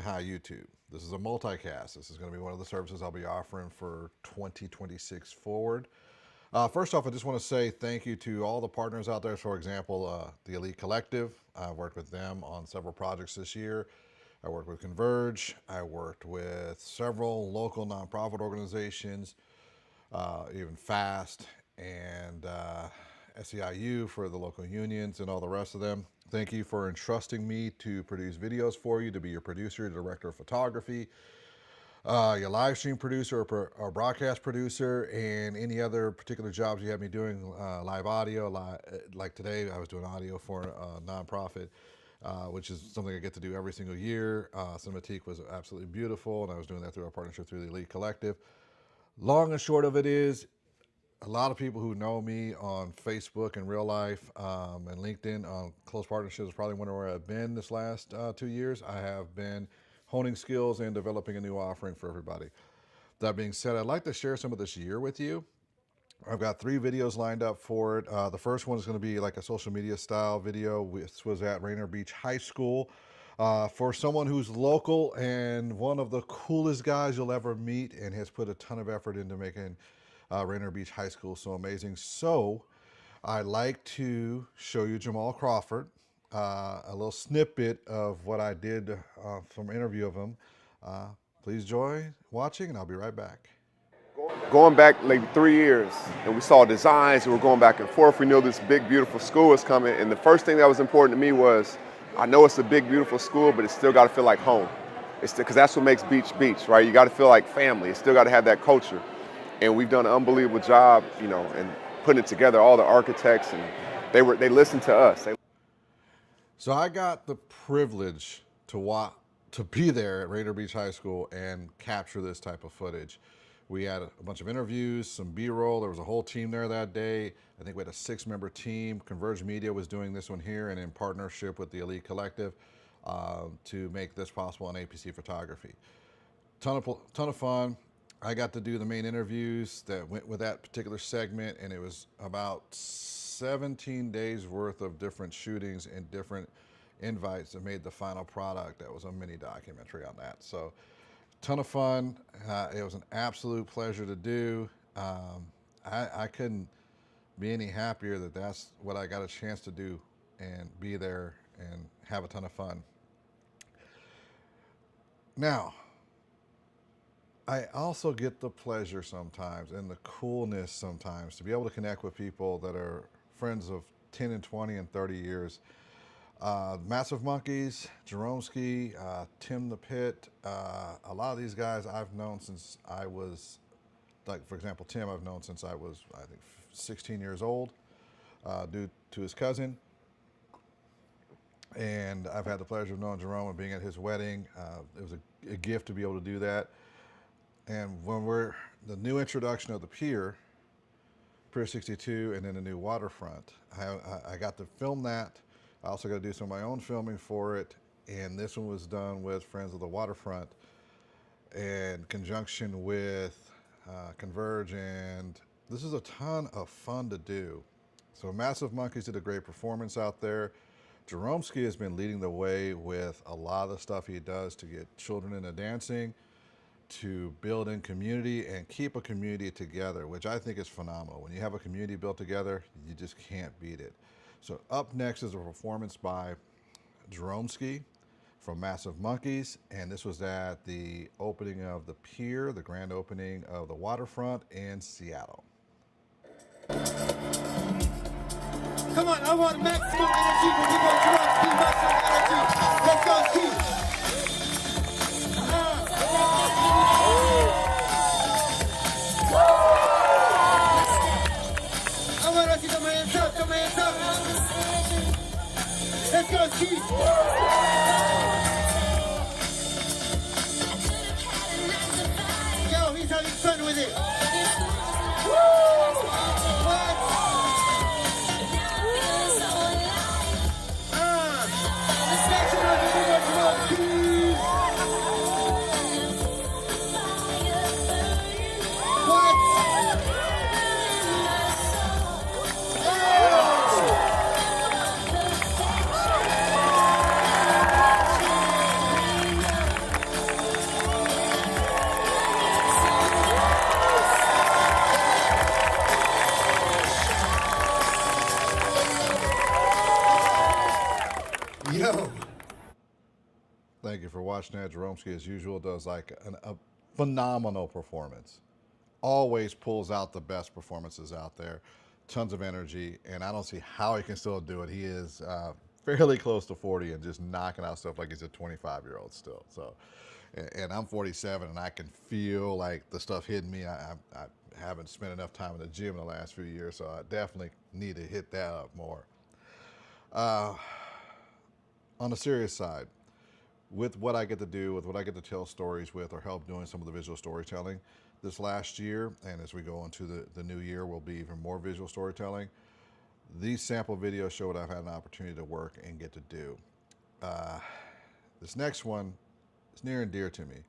hi YouTube. This is a multicast. This is going to be one of the services I'll be offering for 2026 forward. First off, I just want to say thank you to all the partners out there. For example, the Elite Collective. I worked with them on several projects this year. I worked with Converge. I worked with several local nonprofit organizations, even FAST and SEIU for the local unions and all the rest of them. Thank you for entrusting me to produce videos for you, to be your producer, director of photography, your live stream producer or broadcast producer, and any other particular jobs you have me doing, live audio. Like today, I was doing audio for a nonprofit, which is something I get to do every single year. Cinematique was absolutely beautiful, and I was doing that through our partnership through the Elite Collective. Long and short of it is, a lot of people who know me on Facebook in real life and LinkedIn on close partnerships probably wonder where I've been this last 2 years. I have been honing skills and developing a new offering for everybody. That being said, I'd like to share some of this year with you. I've got 3 videos lined up for it. The first one is going to be like a social media style video. This was at Rainier Beach High School. For someone who's local and one of the coolest guys you'll ever meet and has put a ton of effort into making Rainier Beach High School so amazing. So I'd like to show you Jamal Crawford, a little snippet of what I did from an interview of him. Please enjoy watching, and I'll be right back. Going back like 3 years, and we saw designs, and we're going back and forth. We knew this big, beautiful school was coming, and the first thing that was important to me was, I know it's a big, beautiful school, but it's still got to feel like home. It's because that's what makes beach beach, right? You got to feel like family. It's still got to have that culture. And we've done an unbelievable job, you know, and putting it together. All the architects, and they listened to us. So I got the privilege to be there at Rainier Beach High School and capture this type of footage. We had a bunch of interviews, some B-roll. There was a whole team there that day. I think we had a 6-member team. Converge Media was doing this one here, and in partnership with the Elite Collective to make this possible on A.P.C. photography. Ton of fun. I got to do the main interviews that went with that particular segment, and it was about 17 days worth of different shootings and different invites that made the final product. That was a mini documentary on that. So ton of fun. It was an absolute pleasure to do. I couldn't be any happier that that's what I got a chance to do and be there and have a ton of fun. Now, I also get the pleasure sometimes and the coolness sometimes to be able to connect with people that are friends of 10 and 20 and 30 years. Massive Monkeys, Jeromski, Tim the Pit, a lot of these guys I've known since I was, like for example, Tim I've known since I was, I think, 16 years old, due to his cousin. And I've had the pleasure of knowing Jerome and being at his wedding. It was a gift to be able to do that. And when the new introduction of the Pier 62, and then the new waterfront, I got to film that. I also got to do some of my own filming for it. And this one was done with Friends of the Waterfront in conjunction with Converge. And this is a ton of fun to do. So Massive Monkeys did a great performance out there. Jeromski has been leading the way with a lot of the stuff he does to get children into dancing, to build in community and keep a community together, which I think is phenomenal. When you have a community built together, you just can't beat it. So up next is a performance by Jeromski from Massive Monkeys, and this was at the opening of the Pier, the grand opening of the waterfront in Seattle. Come on, I want maximum energy when you go Jeromski, maximum energy. Let's go, Keith. Throw my hands up, throw my hands up. Let's go, Keith. Yo, he's having fun with it. What? Let's make for watching that. Jeromski, as usual, does like a phenomenal performance. Always pulls out the best performances out there. Tons of energy, and I don't see how he can still do it. He is fairly close to 40 and just knocking out stuff like he's a 25-year-old still. So, and I'm 47, and I can feel like the stuff hitting me. I haven't spent enough time in the gym in the last few years, so I definitely need to hit that up more. On the serious side, with what I get to do, with what I get to tell stories with, or help doing some of the visual storytelling this last year, and as we go into the new year, will be even more visual storytelling. These sample videos show what I've had an opportunity to work and get to do. This next one is near and dear to me.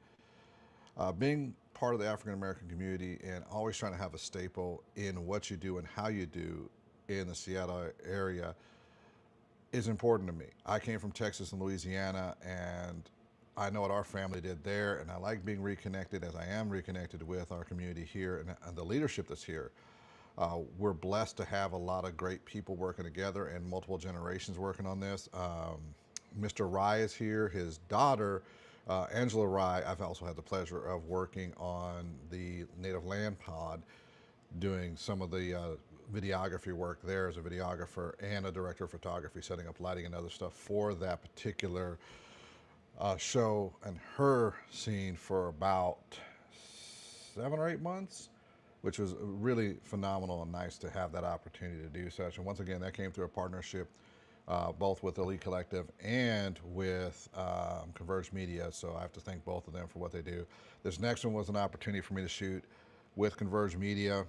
Being part of the African American community and always trying to have a staple in what you do and how you do in the Seattle area is important to me. I came from Texas and Louisiana, and I know what our family did there, and I like being reconnected as I am reconnected with our community here and the leadership that's here. We're blessed to have a lot of great people working together and multiple generations working on this. Mr. Rye is here. His daughter, Angela Rye, I've also had the pleasure of working on the Native Land Pod, doing some of the videography work there as a videographer and a director of photography, setting up lighting and other stuff for that particular show and her scene for about 7 or 8 months, which was really phenomenal and nice to have that opportunity to do such. And once again, that came through a partnership both with Elite Collective and with Converge Media. So I have to thank both of them for what they do. This next one was an opportunity for me to shoot with Converge Media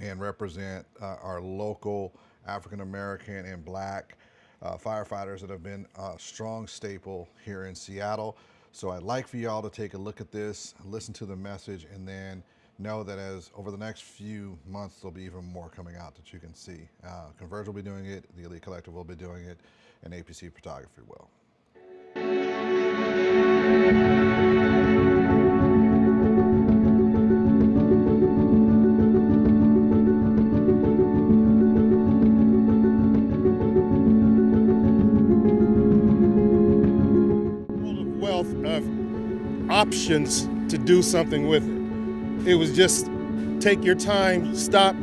and represent our local African American and Black firefighters that have been a strong staple here in Seattle. So I'd like for y'all to take a look at this, listen to the message, and then know that as over the next few months, there'll be even more coming out that you can see. Converge will be doing it, the Elite Collective will be doing it, and A.P.C. Photography will. Wealth of options to do something with it. It was just take your time, stop,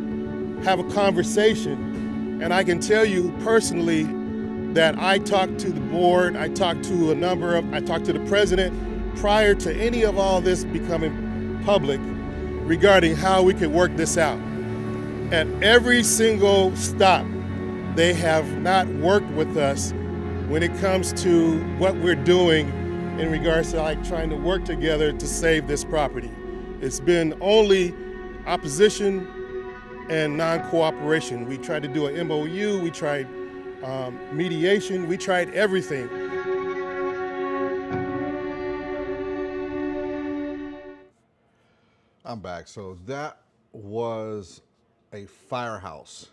have a conversation. And I can tell you personally that I talked to the board, I talked to the president prior to any of all this becoming public regarding how we could work this out. At every single stop, they have not worked with us when it comes to what we're doing in regards to like trying to work together to save this property. It's been only opposition and non-cooperation. We tried to do an MOU, we tried mediation, we tried everything. I'm back. So that was a firehouse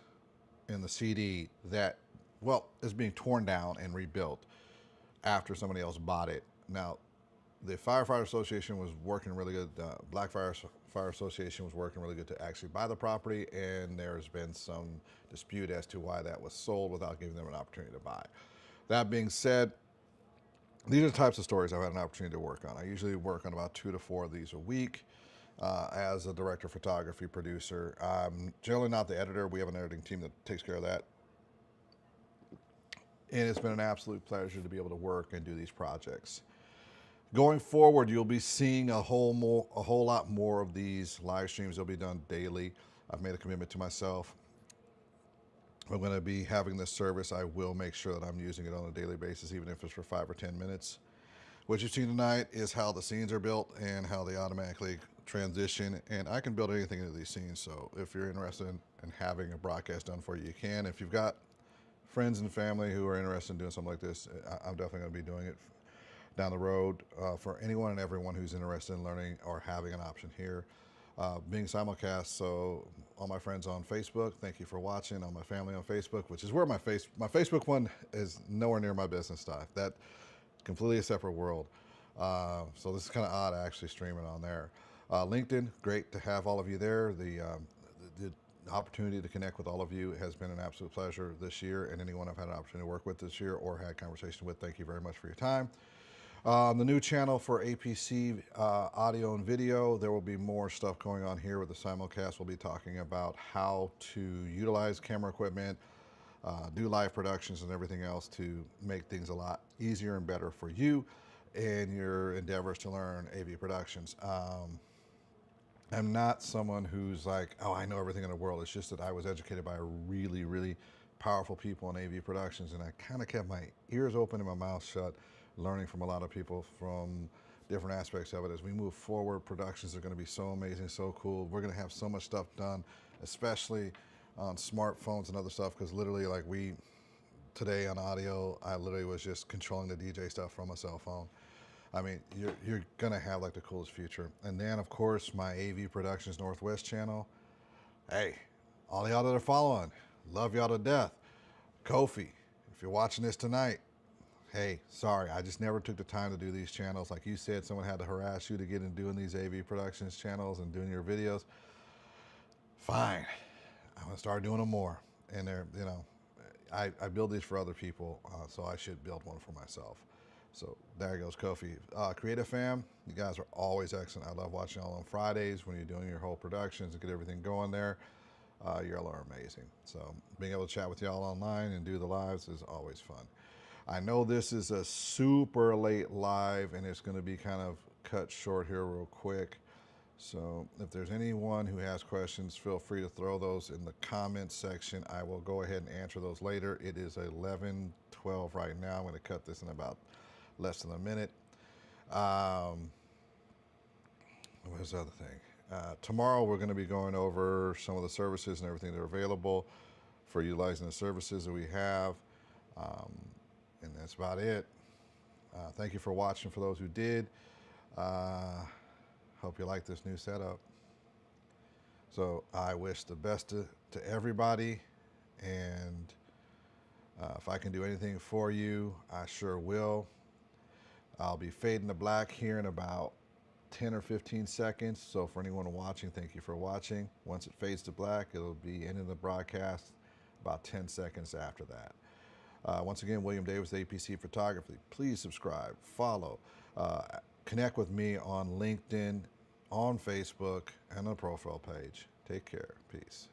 in the CD that, well, is being torn down and rebuilt after somebody else bought it. Now, the Firefighter Association was working really good. Black Fire Association was working really good to actually buy the property, and there's been some dispute as to why that was sold without giving them an opportunity to buy. That being said, these are the types of stories I've had an opportunity to work on. I usually work on about 2 to 4 of these a week. As a director of photography producer, I'm generally not the editor. We have an editing team that takes care of that. And it's been an absolute pleasure to be able to work and do these projects. Going forward, you'll be seeing a whole lot more of these live streams. They'll be done daily. I've made a commitment to myself. I'm going to be having this service. I will make sure that I'm using it on a daily basis, even if it's for 5 or 10 minutes. What you've seen tonight is how the scenes are built and how they automatically transition. And I can build anything into these scenes. So if you're interested in having a broadcast done for you, you can. If you've got friends and family who are interested in doing something like this, I'm definitely going to be doing it down the road for anyone and everyone who's interested in learning or having an option here. Being simulcast, so all my friends on Facebook, thank you for watching. All my family on Facebook, which is where my Facebook one is nowhere near my business stuff. That completely a separate world. So this is kind of odd actually streaming on there. LinkedIn, great to have all of you there. The opportunity to connect with all of you has been an absolute pleasure this year, and anyone I've had an opportunity to work with this year or had conversation with, thank you very much for your time. The new channel for APC audio and video, there will be more stuff going on here with the simulcast. We'll be talking about how to utilize camera equipment, do live productions and everything else to make things a lot easier and better for you in your endeavors to learn AV productions. I'm not someone who's like, oh, I know everything in the world. It's just that I was educated by really, really powerful people in AV productions, and I kind of kept my ears open and my mouth shut, learning from a lot of people from different aspects of it. As we move forward, productions are going to be so amazing, so cool. We're going to have so much stuff done, especially on smartphones and other stuff, because literally, like today on audio, I literally was just controlling the DJ stuff from a cell phone. I mean, you're gonna have like the coolest future. And then, of course, my AV Productions Northwest channel. Hey, all y'all that are following, love y'all to death. Kofi, if you're watching this tonight, hey, sorry, I just never took the time to do these channels. Like you said, someone had to harass you to get in doing these AV Productions channels and doing your videos. Fine, I'm gonna start doing them more. And they're, I build these for other people, so I should build one for myself. So there goes Kofi. Creative Fam, you guys are always excellent. I love watching y'all on Fridays when you're doing your whole productions and get everything going there. Y'all are amazing. So being able to chat with y'all online and do the lives is always fun. I know this is a super late live and it's going to be kind of cut short here real quick. So if there's anyone who has questions, feel free to throw those in the comments section. I will go ahead and answer those later. It is 11:12 right now. I'm going to cut this in about less than a minute. What was the other thing? Tomorrow we're going to be going over some of the services and everything that are available for utilizing the services that we have. And that's about it. Thank you for watching for those who did. Hope you like this new setup. So I wish the best to everybody. And if I can do anything for you, I sure will. I'll be fading to black here in about 10 or 15 seconds. So for anyone watching, thank you for watching. Once it fades to black, it'll be ending the broadcast about 10 seconds after that. Once again, William Davis, A.P.C. Photography. Please subscribe, follow, connect with me on LinkedIn, on Facebook, and the profile page. Take care. Peace.